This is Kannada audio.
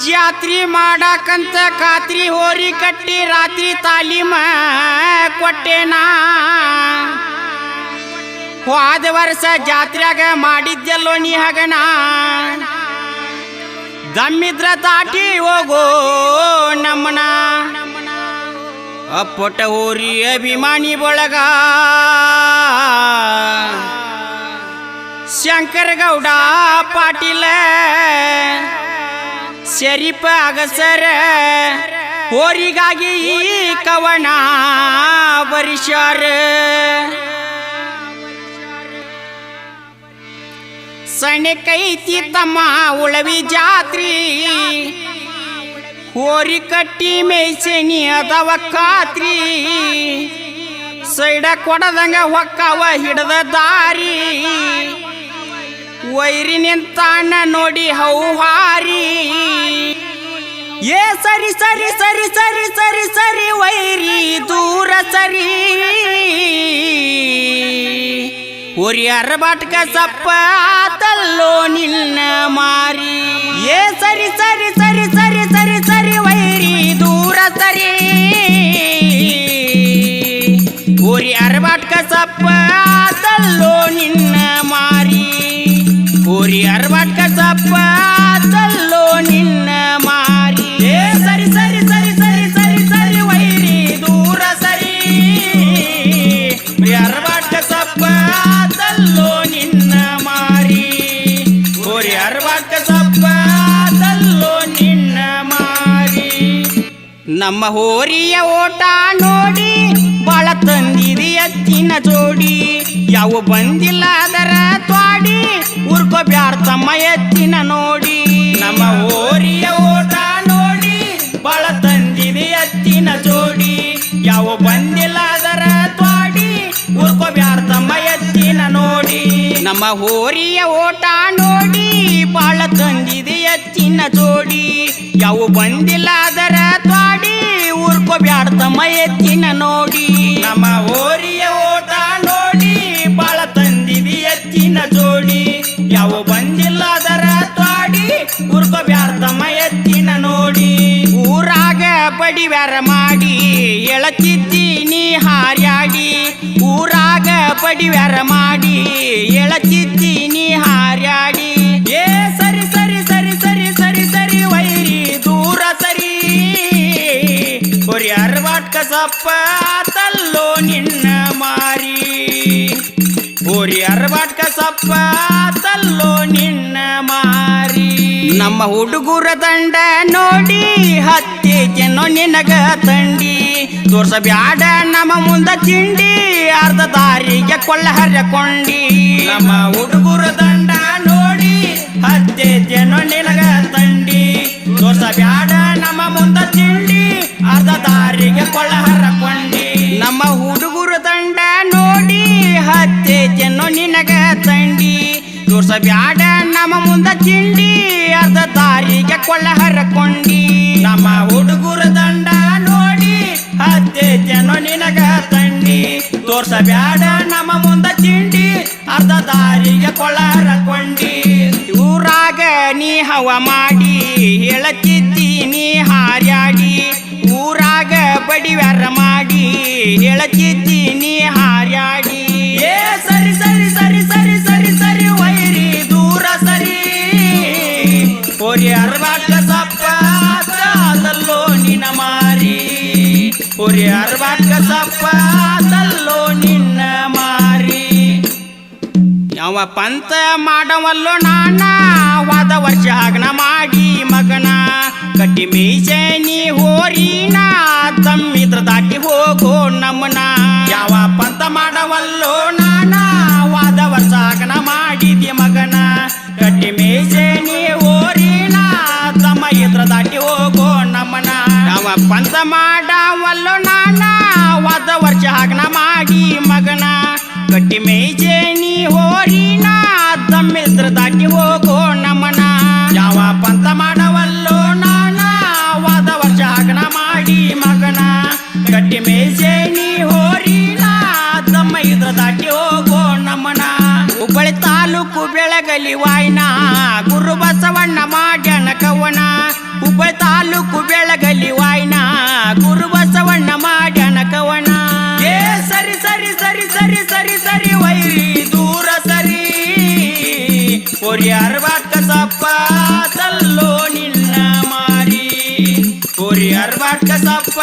ಜಾತ್ರಿ ಮಾಡಕಂತ ಖಾತ್ರಿ ಹೋರಿ ಕಟ್ಟಿ ರಾತ್ರಿ ತಾಲೀಮ ಕೊಟ್ಟೆನಾ. ಹೋದ ವರ್ಷ ಜಾತ್ರೆಗ ಮಾಡಿದ್ದೆಲ್ಲೋ ನೀ ಹಗನ, ದಮ್ಮಿದ್ರ ದಾಟಿ ಹೋಗೋ ನಮ್ಮನ. ಅಪ್ಪಟ ಹೋರಿ ಅಭಿಮಾನಿ ಬಳಗ ಶಂಕರಗೌಡ ಪಾಟೀಲ ಶರೀಫ ಅಗಸರ ಹೋರಿಗಾಗಿ ಕವನ ಬರಿಸ್ಯಾರ. ಸಣ್ಣಕೈತಿ ತಮ್ಮ ಉಳವಿ ಜಾತ್ರಿ, ಹೋರಿ ಕಟ್ಟಿ ಮೇಯ್ಸೇನಿ ಅದವ ಖಾತ್ರಿ. ಸೈಡ ಕೊಡದಂಗ ಹೊಕ್ಕವ ಹಿಡದ ದಾರಿ, ವೈರಿ ನಿಂತಾನ ನೋಡಿ ಹೌಹಾರಿ. ಏ ಸರಿ ಸರಿ ಸರಿ ಸರಿ ಸರಿ ಸರಿ ವೈರಿ ದೂರ ಸರಿ, ಹೋರಿ ಅರಬಾಟ್ಕ ಸಪ್ಪ ಆತಲ್ಲೋ ನಿನ್ನ ಮಾರಿ. ಏ ಸರಿ ಸರಿ ಸರಿ ಸರಿ ಸರಿ ಸರಿ ವೈರಿ ದೂರ ಸರಿ, ಹೋರಿ ಅರಬಾಟ್ಕ ಸಪ್ಪ ಆತಲ್ಲೋ ನಿನ್ನ ಮಾರಿ. ಹೋರಿ ಅರಬಾಟ್ಕ ಸಪ್ಪ ಆತಲ್ಲೋ ನಿನ್ನ ಮಾರಿ. ಏ ಸರಿ ಸರಿ ಸರಿ ಸರಿ ಸರಿ ಸರಿ ವೈರಿ ದೂರ ಸರಿ, ಹೋರಿ ಅರಬಾಟ್ಕ ಸಪ್ಪ ಆತಲ್ಲೋ ನಿನ್ನ ಮಾರಿ. ಹೋರಿ ಅರಬಾಟ್ಕ ಸಪ್ಪ ಆತಲ್ಲೋ ನಿನ್ನ ಮಾರಿ. ನಮ್ಮ ಹೋರಿಯ ಓಟ ನೋಡಿ ಬಾಳ ತಂದಿದಿ ಎತ್ತಿನ ಜೋಡಿ, ಯಾವ ಬಂದಿಲ್ಲ ಅದರ ತ್ವಾಡಿ ಉರ್ಕೋಬ್ಯಾರ ತಮ್ಮ ಎತ್ತಿನ ನೋಡಿ. ನಮ್ಮ ಹೋರಿಯ ಓಟ ನೋಡಿ ಬಾಳ ತಂದಿದಿ ಎತ್ತಿನ ಜೋಡಿ, ಯಾವ ಬಂದಿಲ್ಲ ಅದರ ತ್ವಾಡಿ ಉರ್ಕೋಬ್ಯಾರ ತಮ್ಮ ಎತ್ತಿನ ನೋಡಿ. ನಮ್ಮ ಹೋರಿಯ ಓಟ ನೋಡಿ ಬಾಳ ತಂದಿದಿ ಎತ್ತಿನ ಜೋಡಿ, ಯಾವ ಬಂದಿಲ್ಲ ಅದರ ತ್ವಾಡಿ ಉರ್ಕೋಬ್ಯಾರ ತಮ್ಮ ಎತ್ತಿನ ನೋಡಿ. ನಮ್ಮ ಹೋರಿಯ ಓಟ ನೋಡಿ ಬಾಳ ತಂದಿದಿ ಎತ್ತಿನ ಜೋಡಿ, ಯಾವ ಬಂದಿಲ್ಲ ಅದರ ತ್ವಾಡಿ ಉರ್ಕೋಬ್ಯಾರ ತಮ್ಮ ಎತ್ತಿನ ನೋಡಿ. ಊರಾಗ ಬಡಿವ್ಯಾರ ಮಾಡಿ ಎಳತಿದ್ದೀನಿ ಹಾರ್ಯಾಡಿ, ಊರಾಗ ಬಡಿವ್ಯಾರ ಮಾಡಿ ಎಳತಿದ್ದೀನಿ ಹಾರ್ಯಾಡಿ. ಏ ಸರಿ ಸರಿ ಸರಿ ಸರಿ ಸರಿ ಸರಿ ವೈರಿ ದೂರ ಸರಿ, ಹೋರಿ ಅರಬಾಟ್ಕ ಸಪ್ಪ ಆತಲ್ಲೋ ನಿನ್ನ ಮಾರಿ. ಹೋರಿ ಅರಬಾಟ್ಕ ಸಪ್ಪ ಆತಲ್ಲೋ ನಿನ್ನ ಮಾರಿ. ನಮ್ಮ ಹುಡುಗರ ದಂಡ ನೋಡಿ ಹತ್ತೇನೋ ನಿನಗ ತಂಡಿ, ತೋರ್ಸಬ್ಯಾಡ ನಮ್ಮ ಮುಂದ ತಿಂಡಿ ಅರ್ಧ ದಾರಿಗೆ ಕೊಳ್ಳ ಹರ್ಕೊಂಡಿ. ನಮ್ಮ ಹುಡುಗರ ದಂಡ ನೋಡಿ ಹತ್ತೇನೋ ನಿನಗ ತಂಡಿ, ತೋರ್ಸಬ್ಯಾಡ ನಮ್ಮ ಮುಂದ ತಿಂಡಿ ಅರ್ಧ ದಾರಿಗೆ ಕೊಳ್ಳ ಹರ್ಕೊಂಡಿ. ನಮ್ಮ ಹುಡುಗರ ದಂಡ ನೋಡಿ ಹತ್ತೇನೋ ನಿನಗ ತಂಡಿ, ತೋರ್ಸಬ್ಯಾಡ ನಮ್ಮ ಮುಂದ ತಿಂಡಿ ಅರ್ಧ ದಾರಿಗೆ ಕೊಳ್ಳ ಹರ್ಕೊಂಡಿ. ನಮ್ಮ ಹುಡುಗರ ದಂಡ ನೋಡಿ ಹತ್ತೇನೋ ನಿನಗ ತಂಡಿ, ತೋರ್ಸಬ್ಯಾಡ ನಮ್ಮ ಮುಂದ ತಿಂಡಿ ಅರ್ಧ ದಾರಿಗೆ ಕೊಳ್ಳ ಹರ್ಕೊಂಡಿ. ಊರಾಗ ನೀ ಹವ ಮಾಡಿ ಹೇಳತಿದ್ದೀನಿ ಹಾರ್ಯಾಡಿ, ಊರಾಗ ಬಡಿವ್ಯಾರ ಮಾಡಿ ಹೇಳತಿದ್ದೀನಿ ಹಾರ್ಯಾಡಿ. ಏ ಸರಿ ಸರಿ ಸರಿ ಸರಿ ಸರಿ ಸರಿ ವೈರಿ ದೂರ ಸರಿ, ಹೋರಿ ಅರಬಾಟ್ಕ ಸಪ್ಪ ಆತಲ್ಲೋ ನಿನ್ನ ಮಾರಿ. ಹೋರಿ ಅರಬಾಟ್ಕ ಸಪ್ಪ ಆತಲ್ಲೋ ನಿನ್ನ ಮಾರಿ. ಯಾವ ಪಂತ ಮಾಡವಲ್ಲೋ ನಾನ ವಾದ ವರ್ಷ ಹಗನ ಮಾಡಿ ಮಗನ, ಕಟ್ಟಿ ಮೀಸೇನಿ ಹೋರಿನ ತಮ್ಮಿದ್ರ ದಾಟಿ ಹೋಗೋ ನಮ್ಮನ. ಯಾವ ಪಂತ ಮಾಡವಲ್ಲೋ ನಾನ ವಾದ ವರ್ಷ ಹಗನ ಮಾಡಿದ್ಯ ಮಗನ, ಕಟ್ಟಿ ಮೀಸೇನಿ ಹೋರಿನ ತಮ್ಮ ಇದ್ರ ದಾಟಿ ಹೋಗೋ ನಮ್ಮನ. ಯಾವ ಪಂತ ಮಾಡವಲ್ಲೋ ನಾನ ವಾದ ವರ್ಷ ಹಗನ ಮಾಡಿ ಮಗನ, ಕಟ್ಟಿ ಮೇಜೇನಿ ಹೋರಿನ ತಮ್ಮಿದ್ರ ದಾಟಿ ಹೋಗೋ ನಮ್ಮನ. ಯಾವ ಪಂತ ಮಾಡವಲ್ಲೋ ನಾನ ವಾದ ವರ್ಷ ಹಗನ ಮಾಡಿ ಮಗ ಹುಬ್ಬಳ್ಳಿ ತಾಲೂಕು ಬೆಳಗಲಿ ವಾಯ್ನ ಗುರು ಬಸವಣ್ಣ ಮಾಡ್ಯಾನ ಕವನ ಹುಬ್ಬಳ್ಳಿ ತಾಲೂಕು ಬೆಳಗಲಿ ವಾಯ್ನ ಗುರು ಬಸವಣ್ಣ ಮಾಡ್ಯಾನ ಕವನ ಏ ಸರಿ ಸರಿ ಸರಿ ಸರಿ ಸರಿ ಸರಿ ವೈರಿ ದೂರ ಸರಿ ಕೊರಿಯಾರ್ ಬಾಟ್ಕ ಸಪ್ಪ ತಲ್ಲೋ ನಿನ್ನ ಮಾರಿ ಕೊರಿಯಾರ್ ಬಾಟ್ಕ ಸಪ್ಪ